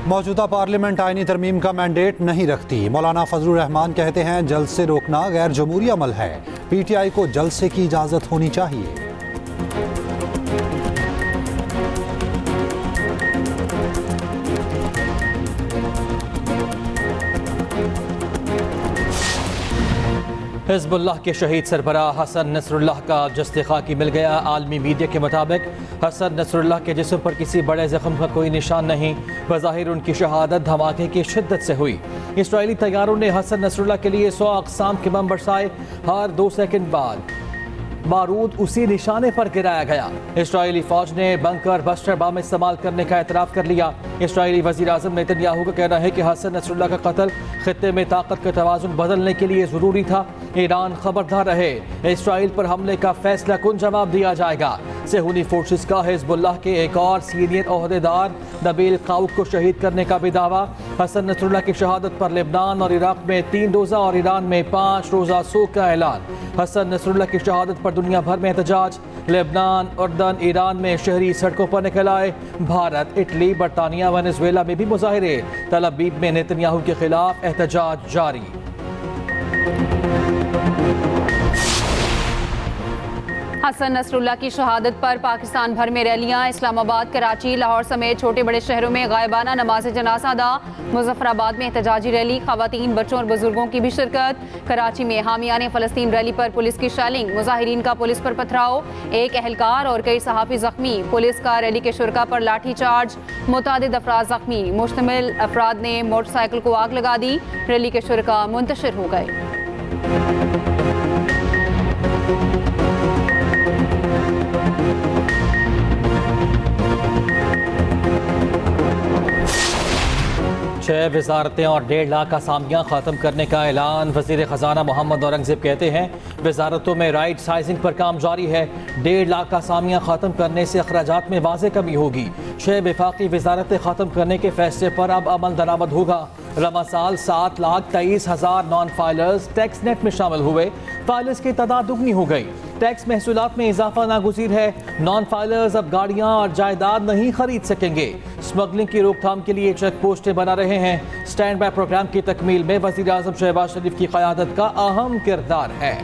मौजूदा पार्लियामेंट आईनी तरमीम का मैंडेट नहीं रखती। मौलाना फजलुर रहमान कहते हैं जलसे रोकना गैर जमहूरी अमल है। PTI को जलसे की इजाज़त होनी चाहिए। हिज़्बुल्लाह के शहीद सरबराह हसन नसरुल्लाह का जस्ते खाकी मिल गया। आलमी मीडिया के मुताबिक हसन नसरुल्लाह के जिस्म पर किसी बड़े जख्म का कोई निशान नहीं। बज़ाहिर उनकी शहादत धमाके की शिद्दत से हुई। इसराइली तैयारों ने हसन नसरुल्लाह के लिए 100 अक़साम के बम बरसाए। हर 2 सेकंड बाद बारूद उसी निशाने पर गिराया गया। इसराइली फौज ने बंकर बस्टर बम इस्तेमाल करने का एतराफ़ कर लिया। इसराइली वज़ीर आज़म नेतन्याहू का कहना है कि हसन नसरुल्लाह का कत्ल खित्ते में ताकत का तवाज़ुन बदलने के लिए ज़रूरी था। ईरान खबरदार रहे, इसराइल पर हमले का फैसला कुन जवाब दिया जाएगा। सेहूनी फोर्सेस का हिज़्बुल्लाह के एक और सीनियर ओहदेदार नबील काउक को शहीद करने का भी दावा। हसन नसरुल्लाह की शहादत पर लेबनान और इराक में 3 रोज़ा और ईरान में 5 रोज़ा सोग का ऐलान। हसन नसरुल्लाह की शहादत पर दुनिया भर में एहतजाज। लेबनान, उर्दन, ईरान में शहरी सड़कों पर निकल आए। भारत, इटली, बरतानिया, वेनेजुएला में भी मुजाहिरे। तल अवीव में नेतन्याहू के खिलाफ एहतजाज जारी। हसन नसरुल्लाह की शहादत पर पाकिस्तान भर में रैलियां। इस्लामाबाद, कराची, लाहौर समेत छोटे बड़े शहरों में गायबाना नमाज जनाजा अदा। मुजफ्फराबाद में एहतजाजी रैली, खवातीन, बच्चों और बुजुर्गों की भी शिरकत। कराची में हामियाने फ़लस्तीन रैली पर पुलिस की शैलिंग, मुजाहिरीन का पुलिस पर पथराव, एक अहलकार और कई सहाफ़ी जख्मी। पुलिस का रैली के शुरका पर लाठी चार्ज, मुतादिद अफराद जख्मी। मुश्तमिल अफराद ने मोटरसाइकिल को आग लगा दी। रैली के शुरका मुंतशिर हो गए। 6 वजारतें और 1.5 लाख असामियाँ ख़त्म करने का ऐलान। वज़ीर ख़जाना मोहम्मद औरंगज़ेब कहते हैं वजारतों में राइट साइजिंग पर काम जारी है। 1.5 लाख असामियाँ ख़त्म करने से अखराजात में वाज़ेह कमी होगी। 6 वफाकी वजारतें ख़त्म करने के फैसले पर अब अमल दरामद होगा। रवा साल 7,23,000 नॉन फाइलर्स टैक्स नेट में शामिल हुए। फाइलर्स की तादाद दुगनी हो गई। टैक्स महसूलात में इजाफा नागुज़ीर है। नॉन फाइलर्स अब गाड़ियाँ और जायदाद नहीं खरीद सकेंगे। स्मगलिंग की रोकथाम के लिए चेक पोस्टें बना रहे हैं। स्टैंड बाय प्रोग्राम की तकमील में वज़ीर आज़म शहबाज शरीफ की क़यादत का अहम किरदार है।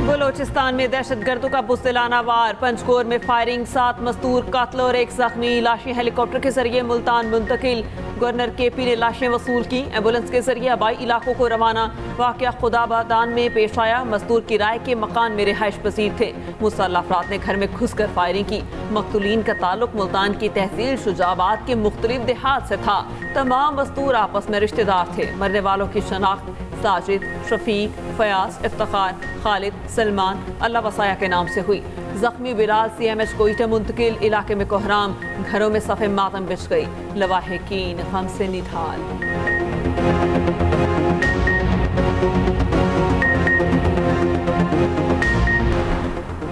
बलोचिस्तान में दहशतगर्दों का बुज़दिलाना वार, पंचकोर में फायरिंग, 7 मजदूर कत्ल और 1 जख्मी। लाशें हेलीकॉप्टर के जरिए मुल्तान मुंतकिल। गवर्नर KP ने लाशें वसूल की। एम्बुलेंस के जरिए आबाई इलाकों को रवाना। वाक़या खुदाबादान में पेश आया। मजदूर किराए के मकान में रिहाइश पसीर थे। मुसल्लह अफराद ने घर में घुसकर फायरिंग की। मकतूलीन का ताल्लुक मुल्तान की तहसील शुजाबाद के मुख्तलिफ देहात से था। तमाम मजदूर आपस में रिश्तेदार थे। मरने वालों की शनाख्त साजिद, शफीक, फयाज, इफ्तिखार, खालिद, सलमान, अल्लाह वसाया के नाम से हुई। जख्मी बिलाल CMH कोयटा मुंतकिल। इलाके में कोहराम, घरों में सफ़े मातम बिछ गई। लवाहिकीन गम से निढाल।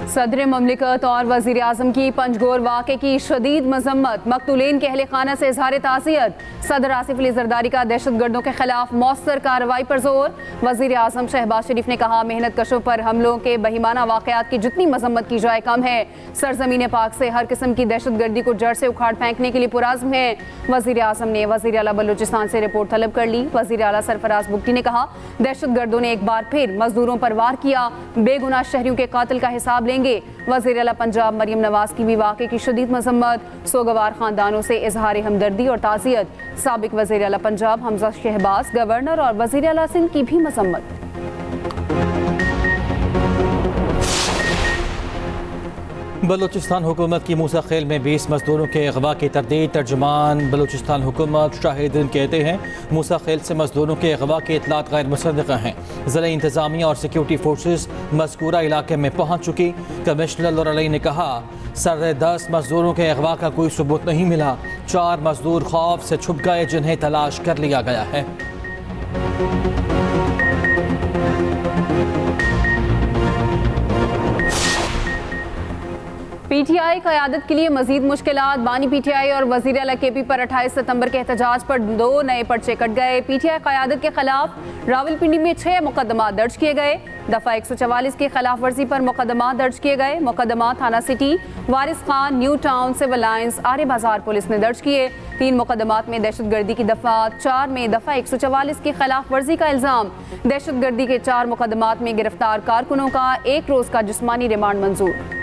सदर ममलिकत और वज़ीर आज़म की पंजगोर वाक़े की शदीद मजम्मत। मकतूलीन के अहले खाना से इजहार ताज़ियत। सदर आसिफ अली ज़रदारी का दहशतगर्दों के खिलाफ मौसर कार्रवाई पर जोर। वज़ीर आज़म शहबाज शरीफ ने कहा मेहनत कशों पर हमलों के बहिमाना वाक़यात की जितनी मजम्मत की जाए कम है। सरजमीन पाक से हर किस्म की दहशतगर्दी को जड़ से उखाड़ फेंकने के लिए पुराज़्म है। वज़ीर आज़म ने वज़ीर आला बलूचिस्तान से रिपोर्ट तलब कर ली। वज़ीर आला सरफराज बुगटी ने कहा दहशतगर्दों ने एक बार फिर मजदूरों पर वार किया, बेगुनाह शहरियों के कातिल का हिसाब लेंगे। वज़ीर आला पंजाब मरियम नवाज की भी वाक़े की शदीद मजम्मत। सोगवार खानदानों से इजहार हमदर्दी और ताज़ियत। साबिक वज़ीर आला पंजाब हमजा शहबाज, गवर्नर और वज़ीर आला सिंध की भी मजम्मत। बलूचिस्तान हुकूमत की मूसा खेल में 20 मजदूरों के अगवा की तरदीद। तर्जुमान बलूचिस्तान हुकूमत शाहिदीन कहते हैं मूसा खेल से मजदूरों के अगवा की इतलात गैर मुसद्दक़ा हैं। ज़िला इंतज़ामिया और सिक्योरिटी फोर्सेस मज़कूरा इलाके में पहुँच चुकी। कमिश्नर नूर अली ने कहा सर 10 मजदूरों के अगवा का कोई सबूत नहीं मिला। 4 मजदूर खौफ से छुप गए जिन्हें तलाश कर लिया गया है। PTI क़यादत के लिए मजीद मुश्किलात। बानी PTI और वज़ीर आला KP पर 28 सितंबर के एहतजाज पर 2 नए पर्चे कट गए। PTI क़यादत के खिलाफ रावलपिंडी में 6 मुकदमा दर्ज किए गए। दफ़ा 144 की खिलाफ वर्जी पर मुकदमा दर्ज किए गए। मुकदमा थाना city, Waris Khan, new town, civil lines, Arya Bazar police ने दर्ज किए। 3 मुकदमात में दहशतगर्दी की दफ़ा 4 में दफ़ा 144 की खिलाफ वर्जी का इल्ज़ाम। दहशतगर्दी के 4 मुकदमात में गिरफ्तार कारकुनों का 1 रोज़ का जिस्मानी रिमांड मंजूर।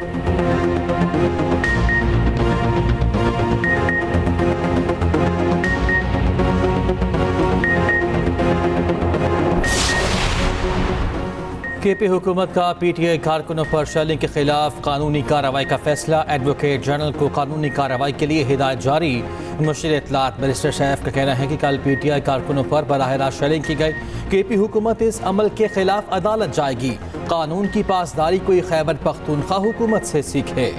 केपी हुकूमत का पीटीआई कारकुनों पर शेलिंग के खिलाफ कानूनी कार्रवाई का फैसला। एडवोकेट जनरल को कानूनी कार्रवाई के लिए हिदायत जारी। मुशीर इत्तलात बैरिस्टर सैफ का कहना है कि कल पीटीआई कारकुनों पर बराह रास्त शेलिंग की गई। केपी हुकूमत इस अमल के खिलाफ अदालत जाएगी। कानून की पासदारी कोई खैबर पख्तूनख्वा हुकूमत से सीखे।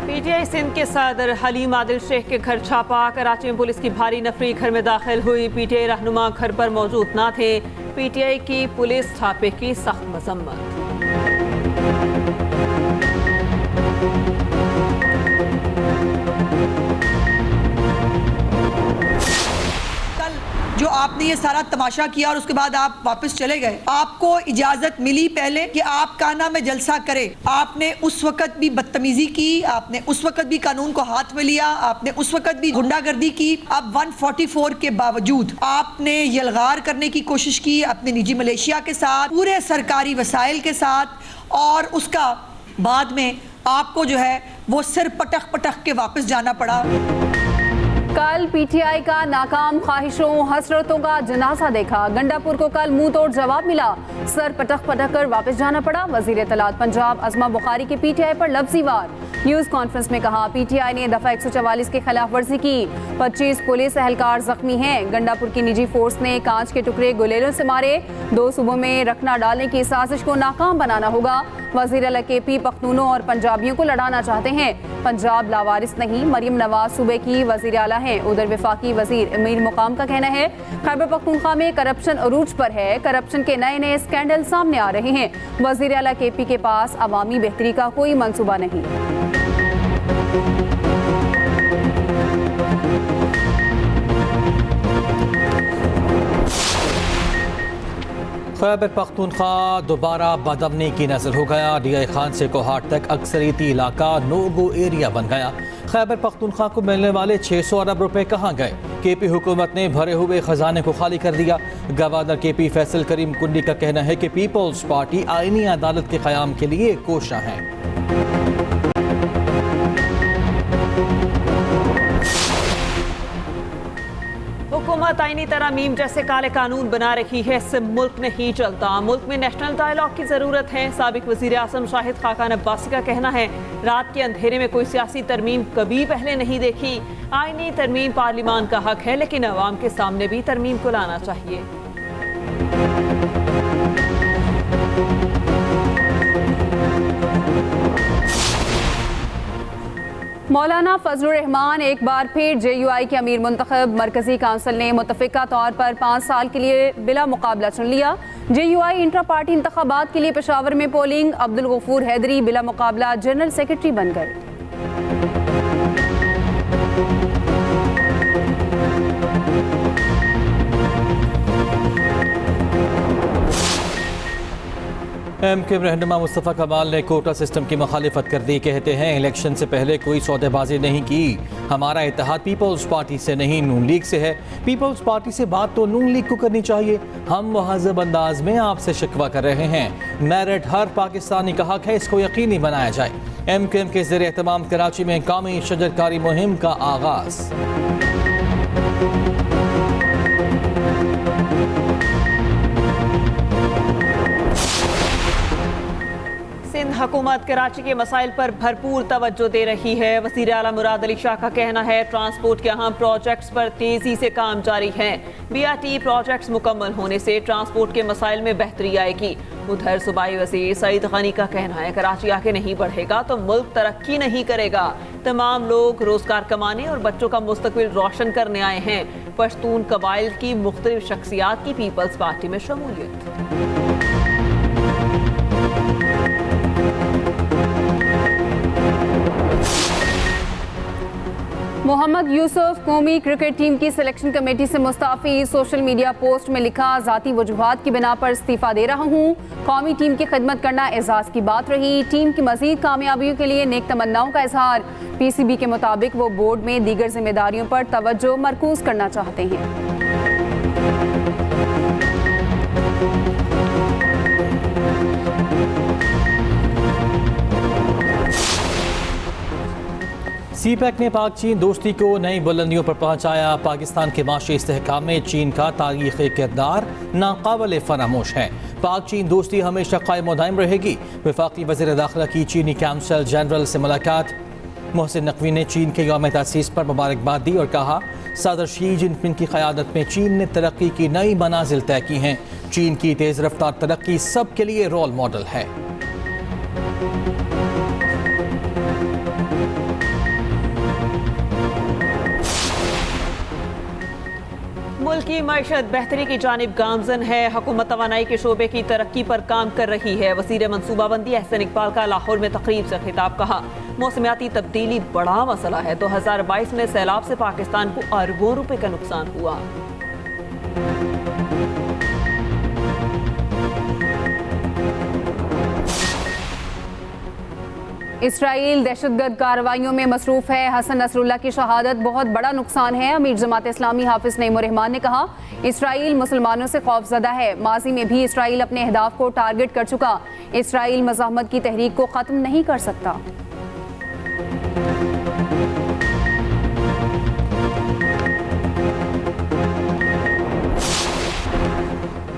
पीटीआई सिंध के सदर हलीम आदिल शेख के घर छापा। कराची में पुलिस की भारी नफरी घर में दाखिल हुई। पीटीआई रहनुमा घर पर मौजूद न थे। पीटीआई की पुलिस छापे की सख्त मजम्मत। जो आपने ये सारा तमाशा किया और उसके बाद आप वापस चले गए, आपको इजाजत मिली पहले कि आप काना में जलसा करें। आपने उस वक्त भी बदतमीजी की, आपने उस वक्त भी कानून को हाथ में लिया, आपने उस वक्त भी गुंडागर्दी की। अब 144 के बावजूद आपने यलगार करने की कोशिश की अपने निजी मलेशिया के साथ, पूरे सरकारी वसाइल के साथ, और उसका बाद में आपको जो है वो सिर पटक पटक के वापस जाना पड़ा। कल पीटीआई का नाकाम ख्वाहिशों हसरतों का जनाजा देखा। गंडापुर को कल मुंह तोड़ जवाब मिला। सर पटक पटक कर वापस जाना पड़ा। वजीर इत्तलात पंजाब अज़मा बुखारी के पीटीआई पर लफ्ज़ी वार। न्यूज़ कॉन्फ्रेंस में कहा, पीटीआई ने दफ़ा 144 की खिलाफ वर्जी की। 25 पुलिस एहलकार जख्मी हैं। गंडापुर की निजी फोर्स ने कांच के टुकड़े गुलेलों से मारे। 2 सूबों में रखना डालने की साजिश को नाकाम बनाना होगा। वज़ीर आला केपी पख्तूनों और पंजाबियों को लड़ाना चाहते हैं। पंजाब लावारिस नहीं, मरियम नवाज सूबे की वज़ीर आला हैं। उधर वफाकी वज़ीर अमीर मुकाम का कहना है, खैबर पख्तूनख्वा में करप्शन अरूज पर है। करप्शन के नए नए स्कैंडल सामने आ रहे हैं। वज़ीर आला केपी के पास अवामी बेहतरी का कोई मंसूबा नहीं। खैबर पख्तूनख्वा दोबारा बदअमनी की नजर हो गया। डीआई खान से कोहाट तक अक्सरियती इलाका नो गो एरिया बन गया। खैबर पख्तूनख्वा को मिलने वाले 600 अरब रुपए कहाँ गए? केपी हुकूमत ने भरे हुए खजाने को खाली कर दिया। गवर्नर केपी फैसल करीम कुंडी का कहना है कि पीपल्स पार्टी आईनी अदालत के क़याम के लिए कोशा है। हुकूमत आईनी तरमीम जैसे काले कानून बना रही है, इससे मुल्क नहीं चलता। मुल्क में नेशनल डायलॉग की जरूरत है। साबिक वजीर आज़म शाहिद खाकान अब्बासी का कहना है, रात के अंधेरे में कोई सियासी तरमीम कभी पहले नहीं देखी। आईनी तरमीम पार्लिमान का हक है, लेकिन अवाम के सामने भी तरमीम को लाना चाहिए। मौलाना फजलुर रहमान एक बार फिर JUI के अमीर मुंतखब। मरकजी काउंसिल ने मुतफ़िका तौर पर 5 साल के लिए बिला मुकाबला चुन लिया। JUI इंट्रा पार्टी इंतखाबात के लिए पेशावर में पोलिंग। अब्दुल गफूर हैदरी बिला मुकाबला जनरल सेक्रेटरी बन गए। MK रहनुमा मुस्तफ़ा कमाल ने कोटा सिस्टम की मुखालिफत कर दी। कहते हैं, इलेक्शन से पहले कोई सौदेबाजी नहीं की। हमारा इत्तेहाद पीपल्स पार्टी से नहीं, नून लीग से है। पीपल्स पार्टी से बात तो नून लीग को करनी चाहिए। हम मुहज़्ज़ब अंदाज में आपसे शिकवा कर रहे हैं। मेरिट हर पाकिस्तानी का हक है, इसको यकीनी बनाया जाए। MKM के ज़ेर एहतमाम कराची में कौमी शजरकारी मुहिम का आगाज़। सिंध हुकूमत कराची के मसाइल पर भरपूर तवज्जो दे रही है। वज़ीर आला मुराद अली शाह का कहना है, ट्रांसपोर्ट के अहम प्रोजेक्ट्स पर तेजी से काम जारी है। BRT प्रोजेक्ट्स मुकम्मल होने से ट्रांसपोर्ट के मसाइल में बेहतरी आएगी। उधर सूबाई वज़ीर सईद गनी का कहना है, कराची आगे नहीं बढ़ेगा तो मुल्क तरक्की नहीं करेगा। तमाम लोग रोजगार कमाने और बच्चों का मुस्तकबिल रोशन करने आए हैं। पश्तून कबाइल की मुख्तलिफ शख्सियात की पीपल्स पार्टी में शमूलियत। मोहम्मद यूसुफ कौमी क्रिकेट टीम की सिलेक्शन कमेटी से मुस्ताफ़ी। सोशल मीडिया पोस्ट में लिखा, ज़ाती वजूहात की बिना पर इस्तीफ़ा दे रहा हूँ। कौमी टीम की खिदमत करना एजाज़ की बात रही। टीम की मज़ीद कामयाबियों के लिए नेक तमन्नाओं का इजहार। PCB के मुताबिक वो बोर्ड में दीगर जिम्मेदारियों पर तवज्जो मरकूज़ करना चाहते हैं। CPEC ने पाक चीन दोस्ती को नई बुलंदियों पर पहुंचाया। पाकिस्तान के माशी इस्तेहकाम में चीन का तारीख़ी किरदार नाकाबिल फरामोश है। पाक चीन दोस्ती हमेशा कायम व दायम रहेगी। वफाकी वज़ीर दाखिला की चीनी काउंसिल जनरल से मुलाकात। मोहसिन नकवी ने चीन के यौम तासीस पर मुबारकबाद दी और कहा, सदर शी जिनपिंग की क़यादत में चीन ने तरक्की की नई मनाजिल तय की हैं। चीन की तेज़ रफ्तार तरक्की सब के लिए रोल मॉडल है। मुल्क की मईशत बेहतरी की जानिब गामजन है। हुकूमत तवानाई के शोबे की तरक्की पर काम कर रही है। वज़ीर मनसूबाबंदी अहसन इकबाल का लाहौर में तकरीब से खिताब। कहा, मौसमियाती तब्दीली बड़ा मसला है। 2022 में सैलाब से पाकिस्तान को अरबों रुपए का नुकसान हुआ। इसराइल दहशतगर्द कार्रवाइयों में मसरूफ है। हसन नसरुल्लाह की शहादत बहुत बड़ा नुकसान है। अमीर जमात इस्लामी हाफिज नईम रहमान ने कहा, इसराइल मुसलमानों से खौफजदा है। माजी में भी इसराइल अपने अहदाफ को टारगेट कर चुका। इसराइल मज़ाहमत की तहरीक को ख़त्म नहीं कर सकता।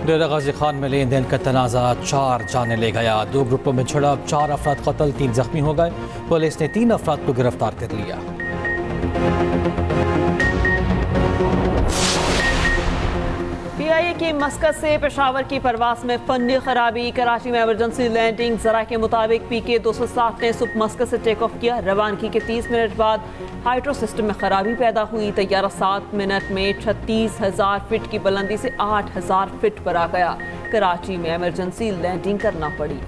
डेरा गाजी खान में लेन देन का तनाज़ा 4 जाने ले गया। 2 ग्रुपों में झड़प, 4 अफराद कत्ल, 3 जख्मी हो गए। पुलिस ने 3 अफराद को गिरफ्तार कर लिया। PIA की मस्कत से पेशावर की परवास में फनी खराबी। कराची में एमरजेंसी लैंडिंग। जरा के मुताबिक PK 207 ने सुबह मस्कत से टेक ऑफ किया। रवानगी के 30 मिनट बाद हाइड्रो सिस्टम में खराबी पैदा हुई। तैयारा 7 मिनट में 36,000 फीट की बुलंदी से 8,000 फीट पर आ गया। कराची में एमरजेंसी लैंडिंग करना पड़ी।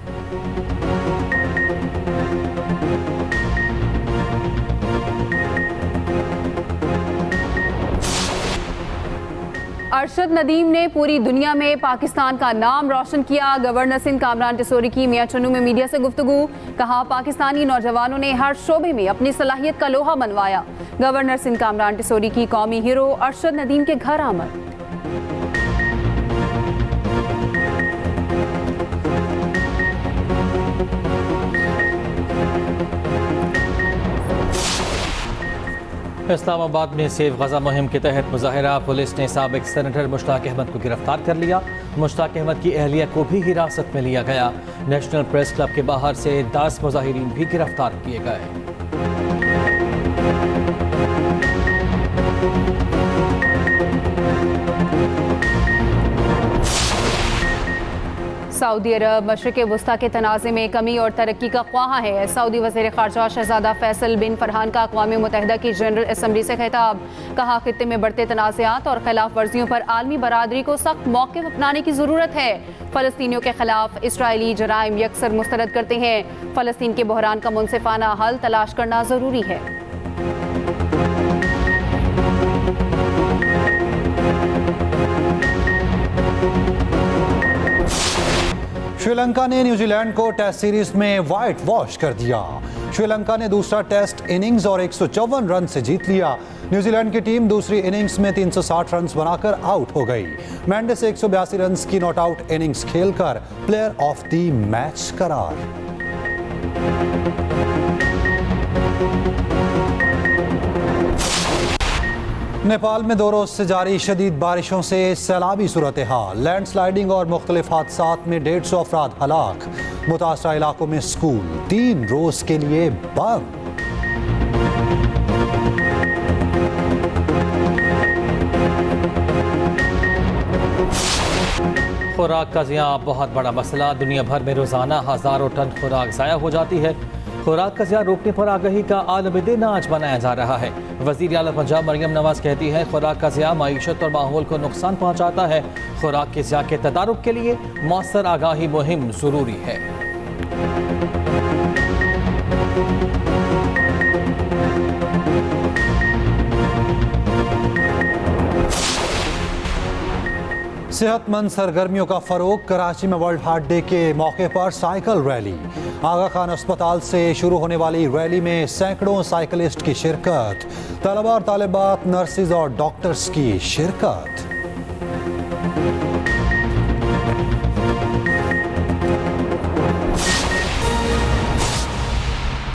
अरशद नदीम ने पूरी दुनिया में पाकिस्तान का नाम रोशन किया। गवर्नर सिंध कामरान टिसोरी की मियां चन्नू में मीडिया से गुफ्तगू। कहा, पाकिस्तानी नौजवानों ने हर शोबे में अपनी सलाहियत का लोहा मनवाया। गवर्नर सिंध कामरान टिसोरी की कौमी हीरो अरशद नदीम के घर आमद। इस्लामाबाद में सेव गजा मुहिम के तहत मुजाहिरा। पुलिस ने साबिक सेनेटर मुश्ताक अहमद को गिरफ्तार कर लिया। मुश्ताक अहमद की अहलिया को भी हिरासत में लिया गया। नेशनल प्रेस क्लब के बाहर से 10 मुजाहिरीन भी गिरफ्तार किए गए। सऊदी अरब मशरिक़ वस्ता के तनाज़े में कमी और तरक्की का ख्वाह है। सऊदी वज़ीर ख़ारजा शहज़ादा फैसल बिन फरहान का अक़वाम मुत्तहिदा की जनरल असम्बली से खिताब। कहा, खित्ते में बढ़ते तनाज़ात और खिलाफ वर्जियों पर आलमी बरादरी को सख्त मौक़िफ़ अपनाने की ज़रूरत है। फ़लस्तीनियों के खिलाफ इसराइली जराइम यकसर मुस्तरद करते हैं। फ़लस्तीन के बहरान का मुनसिफ़ाना हल तलाश करना ज़रूरी है। श्रीलंका ने न्यूजीलैंड को टेस्ट सीरीज में व्हाइट वॉश कर दिया। श्रीलंका ने दूसरा टेस्ट इनिंग्स और 154 रन से जीत लिया। न्यूजीलैंड की टीम दूसरी इनिंग्स में 360 रन बनाकर आउट हो गई। मेंडिस 182 रन की नॉट आउट इनिंग्स खेलकर प्लेयर ऑफ द मैच करार। नेपाल में 2 रोज से जारी शदीद बारिशों से सैलाबी सूरत हाल। लैंडस्लाइडिंग और मुख्तलिफ हादसात में 150 अफराद हलाक। मुतासरा इलाकों में स्कूल 3 रोज के लिए बंद। खुराक का ज़िया बहुत बड़ा मसला। दुनिया भर में रोज़ाना हज़ारों टन खुराक ज़ाया हो जाती है। खुराक का ज़िया रोकने पर आगाही का आलमी दिन आज मनाया जा रहा है। वज़ीर आला पंजाब मरियम नवाज़ कहती हैं, खुराक का ज़िया मईशत और माहौल को नुकसान पहुँचाता है। खुराक के ज़िया के तदारुक के लिए मौसर आगाही मुहिम ज़रूरी है। सेहतमंद सरगर्मियों का फरोग। कराची में वर्ल्ड हार्ट डे के मौके पर साइकिल रैली। आगा खान अस्पताल से शुरू होने वाली रैली में सैकड़ों साइकिलिस्ट की शिरकत। तलबा और तालिबात, नर्सिस और डॉक्टर्स की शिरकत।